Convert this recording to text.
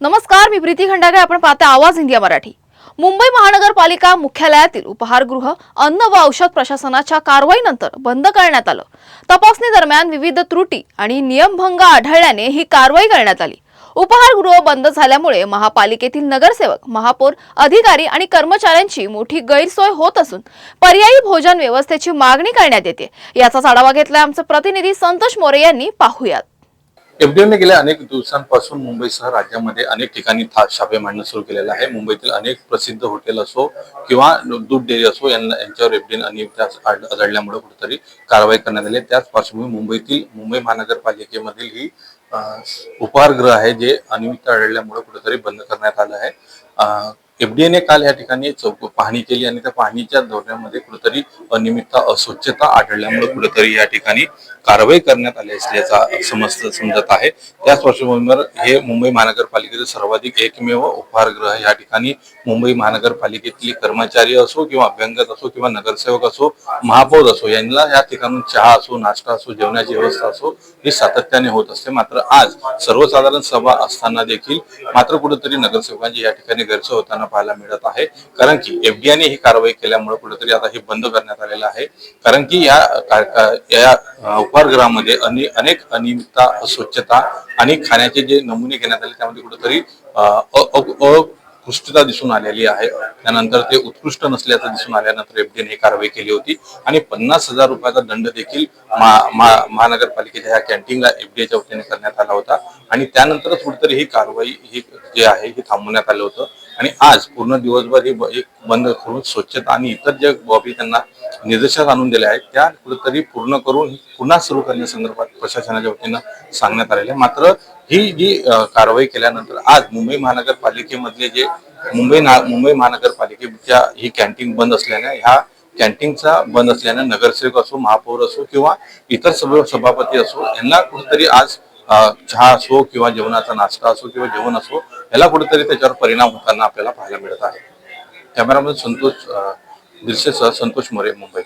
नमस्कार, मी प्रीती खंडागळे. आपण पाहता आवाज इंडिया मराठी. मुंबई महानगरपालिका मुख्यालयातील उपहारगृह अन्न व औषध प्रशासनाच्या कारवाईनंतर बंद करण्यात आलं. तपासणी दरम्यान विविध त्रुटी आणि नियमभंग आढळल्याने ही कारवाई करण्यात आली. उपहारगृह बंद झाल्यामुळे महापालिकेतील नगरसेवक, महापौर, अधिकारी आणि कर्मचाऱ्यांची मोठी गैरसोय होत असून पर्यायी भोजन व्यवस्थेची मागणी करण्यात येते. याचाच आढावा घेतलाय आमचे प्रतिनिधी संतोष मोरे यांनी. पाहूयात. एफडीएने गेल्या अनेक दिवसांपासून मुंबईसह राज्यामध्ये अनेक ठिकाणी छापे मारणे सुरू केलेला आहे. मुंबईतील अनेक प्रसिद्ध हॉटेल असो किंवा दूध डेअरी असो यांच्यावर एफडीएने अनियमितता आढळल्यामुळे कुठेतरी कारवाई करण्यात आली. त्याच पार्श्वभूमी मुंबई महानगरपालिकेमधील ही उपहारगृह आहे जे अनियमितता आढळल्यामुळे कुठेतरी बंद करण्यात आलं आहे. एफडीएने काल या ठिकाणी पाहणी केली आणि त्या पाहणीच्या दौऱ्यामध्ये कुठेतरी अनियमितता, अस्वच्छता आढळल्यामुळे कुठेतरी या ठिकाणी कारवाई करण्यात आली असल्याचा समजत आहे. त्याच पार्श्वभूमीवर हे मुंबई महानगरपालिकेचे सर्वाधिक एकमेव उपहारगृह या ठिकाणी मुंबई महानगरपालिकेतील कर्मचारी असो किंवा अभ्यंगत असो किंवा नगरसेवक असो, महापौर असो, यांना या ठिकाणून चहा असो, नाश्ता असो, जेवणाची व्यवस्था असो ही सातत्याने होत असते. मात्र आज सर्वसाधारण सभा असताना देखील मात्र कुठेतरी नगरसेवकांची या ठिकाणी गैरसोय होताना पाहायला मिळत आहे. कारण की एफडीआयने ही कारवाई केल्यामुळे कुठेतरी आता हे बंद करण्यात आलेलं आहे. कारण की या उपहारगृहामध्ये अनेक अनियमितता, अस्वच्छता आणि खाण्याचे जे नमुने घेण्यात आले त्यामध्ये कुठेतरी उत्कृष्टता दिसून आलेली आहे. त्यानंतर ते उत्कृष्ट नसल्याचं दिसून आल्यानंतर एफडीएने ही कारवाई केली होती आणि 50,000 रुपयाचा दंड देखील महानगरपालिकेच्या ह्या कॅन्टीनला एफडीएच्या वतीने करण्यात आला होता आणि त्यानंतरच कुठेतरी ही कारवाई जी आहे ही थांबवण्यात आलं होतं. आणि आज पूर्ण दिवसभर ही बंद करून स्वच्छता आणि इतर ज्या बाबी त्यांना निर्देशात आणून दिल्या आहेत त्या कुठेतरी पूर्ण करून पुन्हा सुरू करण्यासंदर्भात प्रशासनाच्या वतीनं सांगण्यात आलेलं आहे. मात्र ही जी कारवाई केल्यानंतर आज मुंबई महानगरपालिकेमधले जे मुंबई महानगरपालिकेच्या ही कॅन्टीन बंद असल्याने ह्या कॅन्टीनचा बंद असल्याने नगरसेवक असो, महापौर असो किंवा इतर सभापती असो यांना कुठेतरी आज चहा असो किंवा जेवणाचा नाश्ता असो किंवा जेवण असो याला कुठेतरी त्याच्यावर परिणाम होताना आपल्याला पाहायला मिळत आहे. कॅमेरामॅन संतोष दिर्शेसह संतोष मोरे, मुंबई.